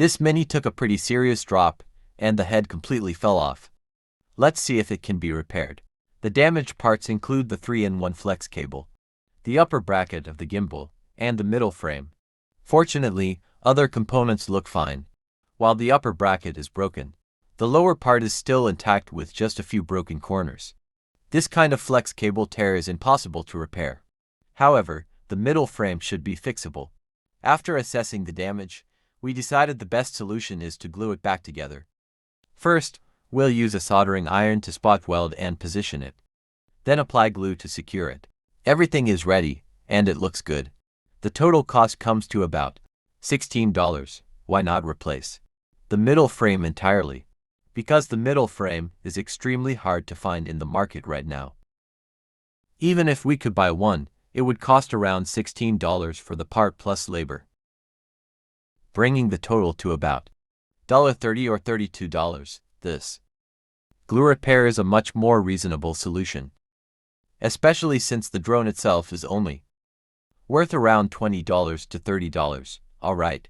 This Mini took a pretty serious drop, and the head completely fell off. Let's see if it can be repaired. The damaged parts include the 3-in-1 flex cable, the upper bracket of the gimbal, and the middle frame. Fortunately, other components look fine. While the upper bracket is broken, the lower part is still intact with just a few broken corners. This kind of flex cable tear is impossible to repair. However, the middle frame should be fixable. After assessing the damage, we decided the best solution is to glue it back together. First, we'll use a soldering iron to spot weld and position it. Then apply glue to secure it. Everything is ready, and it looks good. The total cost comes to about $16. Why not replace the middle frame entirely? Because the middle frame is extremely hard to find in the market right now. Even if we could buy one, it would cost around $16 for the part plus labor, bringing the total to about $30 or $32. This glue repair is a much more reasonable solution, especially since the drone itself is only worth around $20 to $30. Alright,